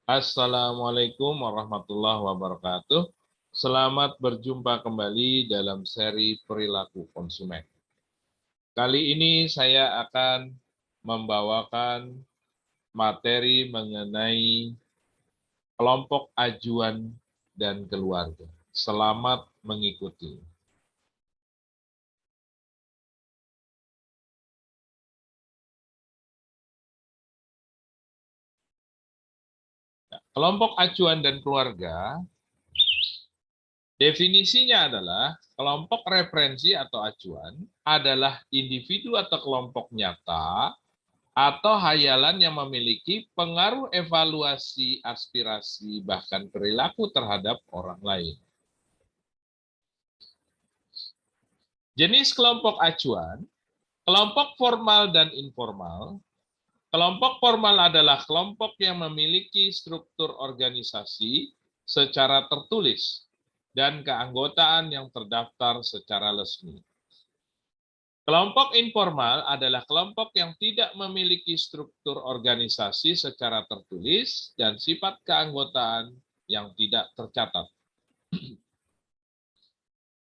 Assalamualaikum warahmatullahi wabarakatuh. Selamat berjumpa kembali dalam seri perilaku konsumen. Kali ini saya akan membawakan materi mengenai kelompok ajuan dan keluarga. Selamat mengikuti. Kelompok acuan dan keluarga, definisinya adalah kelompok referensi atau acuan adalah individu atau kelompok nyata atau hayalan yang memiliki pengaruh evaluasi, aspirasi, bahkan perilaku terhadap orang lain. Jenis kelompok acuan, kelompok formal dan informal. Kelompok formal adalah kelompok yang memiliki struktur organisasi secara tertulis dan keanggotaan yang terdaftar secara resmi. Kelompok informal adalah kelompok yang tidak memiliki struktur organisasi secara tertulis dan sifat keanggotaan yang tidak tercatat.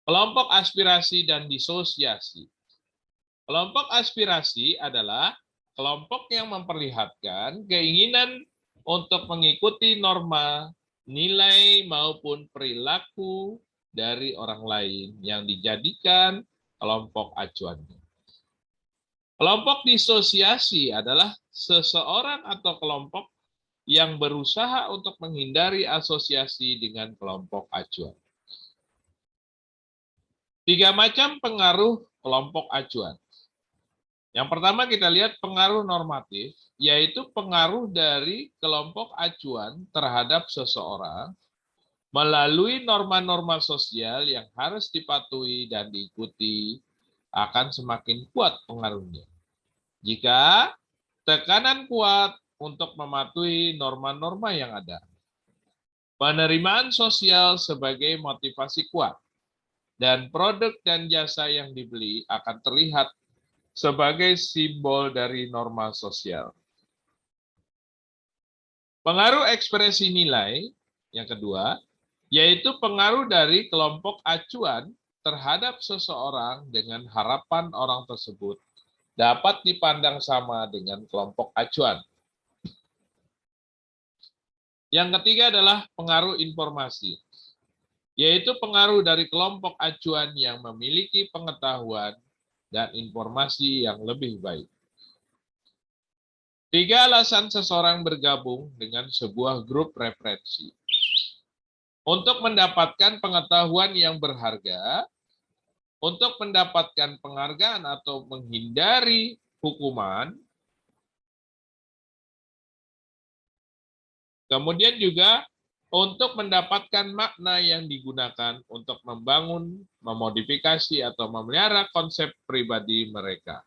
Kelompok aspirasi dan disosiasi. Kelompok aspirasi adalah kelompok yang memperlihatkan keinginan untuk mengikuti norma, nilai, maupun perilaku dari orang lain yang dijadikan kelompok acuannya. Kelompok disosiasi adalah seseorang atau kelompok yang berusaha untuk menghindari asosiasi dengan kelompok acuan. 3 macam pengaruh kelompok acuan. Yang pertama kita lihat pengaruh normatif, yaitu pengaruh dari kelompok acuan terhadap seseorang melalui norma-norma sosial yang harus dipatuhi dan diikuti akan semakin kuat pengaruhnya. Jika tekanan kuat untuk mematuhi norma-norma yang ada. Penerimaan sosial sebagai motivasi kuat, dan produk dan jasa yang dibeli akan terlihat sebagai simbol dari norma sosial. Pengaruh ekspresi nilai, yang kedua, yaitu pengaruh dari kelompok acuan terhadap seseorang dengan harapan orang tersebut dapat dipandang sama dengan kelompok acuan. Yang ketiga adalah pengaruh informasi, yaitu pengaruh dari kelompok acuan yang memiliki pengetahuan dan informasi yang lebih baik. 3 alasan seseorang bergabung dengan sebuah grup referensi. Untuk mendapatkan pengetahuan yang berharga, untuk mendapatkan penghargaan atau menghindari hukuman, kemudian juga untuk mendapatkan makna yang digunakan untuk membangun, memodifikasi, atau memelihara konsep pribadi mereka.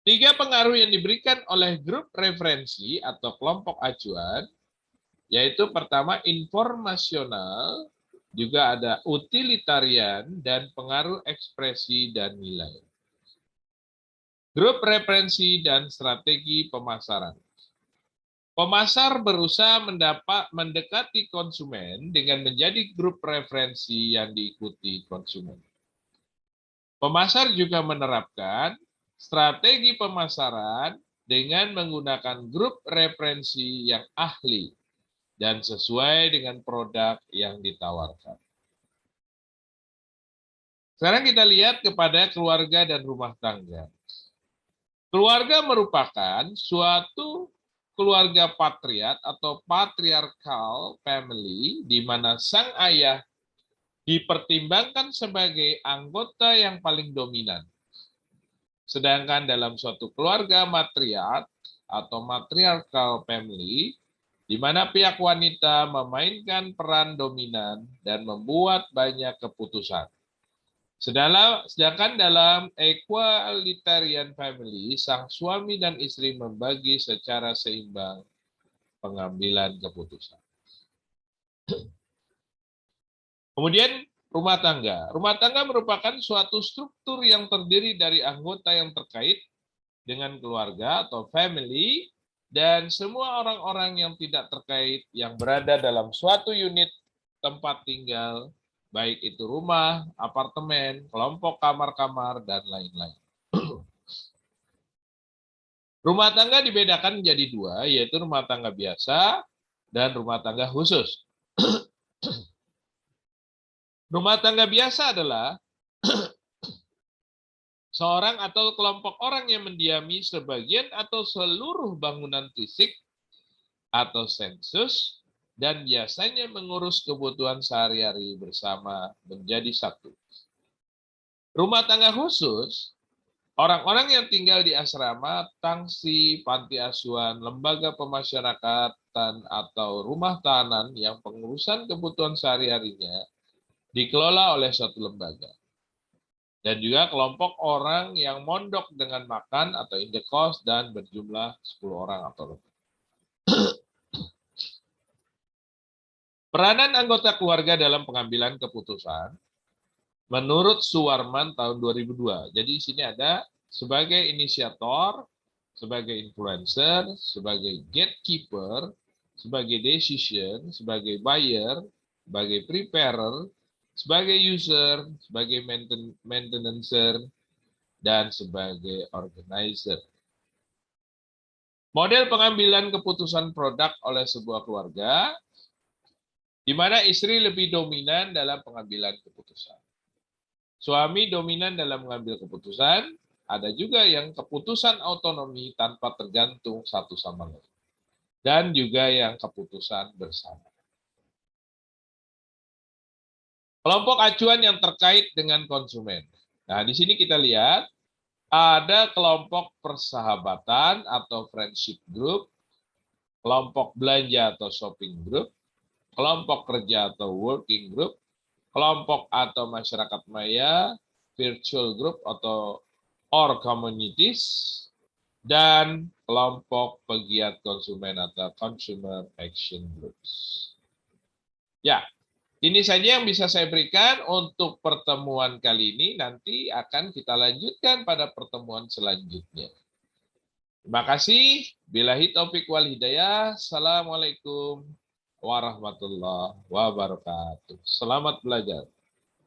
Tiga pengaruh yang diberikan oleh grup referensi atau kelompok acuan, yaitu pertama informasional, juga ada utilitarian, dan pengaruh ekspresi dan nilai. Grup referensi dan strategi pemasaran. Pemasar berusaha mendekati konsumen dengan menjadi grup referensi yang diikuti konsumen. Pemasar juga menerapkan strategi pemasaran dengan menggunakan grup referensi yang ahli dan sesuai dengan produk yang ditawarkan. Sekarang kita lihat kepada keluarga dan rumah tangga. Keluarga merupakan suatu keluarga patriark atau patriarchal family di mana sang ayah dipertimbangkan sebagai anggota yang paling dominan. Sedangkan dalam suatu keluarga matriark atau matriarchal family, di mana pihak wanita memainkan peran dominan dan membuat banyak keputusan. Sedangkan dalam equalitarian family, sang suami dan istri membagi secara seimbang pengambilan keputusan. Kemudian Rumah tangga. Rumah tangga merupakan suatu struktur yang terdiri dari anggota yang terkait dengan keluarga atau family dan semua orang-orang yang tidak terkait yang berada dalam suatu unit tempat tinggal, baik itu rumah, apartemen, kelompok kamar-kamar, dan lain-lain. Rumah tangga dibedakan menjadi dua, yaitu rumah tangga biasa dan rumah tangga khusus. Rumah tangga biasa adalah seorang atau kelompok orang yang mendiami sebagian atau seluruh bangunan fisik atau sensus dan biasanya mengurus kebutuhan sehari-hari bersama menjadi satu. Rumah tangga khusus, orang-orang yang tinggal di asrama, tangsi, panti asuhan, lembaga pemasyarakatan, atau rumah tahanan yang pengurusan kebutuhan sehari-harinya dikelola oleh suatu lembaga. Dan juga kelompok orang yang mondok dengan makan atau indekos dan berjumlah 10 orang atau lebih. Peranan anggota keluarga dalam pengambilan keputusan menurut Suwarman tahun 2002. Jadi di sini ada sebagai inisiator, sebagai influencer, sebagai gatekeeper, sebagai decision, sebagai buyer, sebagai preparer, sebagai user, sebagai maintenancer, dan sebagai organizer. Model pengambilan keputusan produk oleh sebuah keluarga, di mana istri lebih dominan dalam pengambilan keputusan. Suami dominan dalam mengambil keputusan, ada juga yang keputusan otonomi tanpa tergantung satu sama lain. Dan juga yang keputusan bersama. Kelompok acuan yang terkait dengan konsumen. Nah, di sini kita lihat ada kelompok persahabatan atau friendship group, kelompok belanja atau shopping group, kelompok kerja atau working group, kelompok atau masyarakat maya, virtual group atau or communities, dan kelompok pegiat konsumen atau consumer action groups. Ya, ini saja yang bisa saya berikan untuk pertemuan kali ini. Nanti akan kita lanjutkan pada pertemuan selanjutnya. Terima kasih. Billahi taufiq wal hidayah. Assalamualaikum warahmatullahi wabarakatuh. Selamat belajar.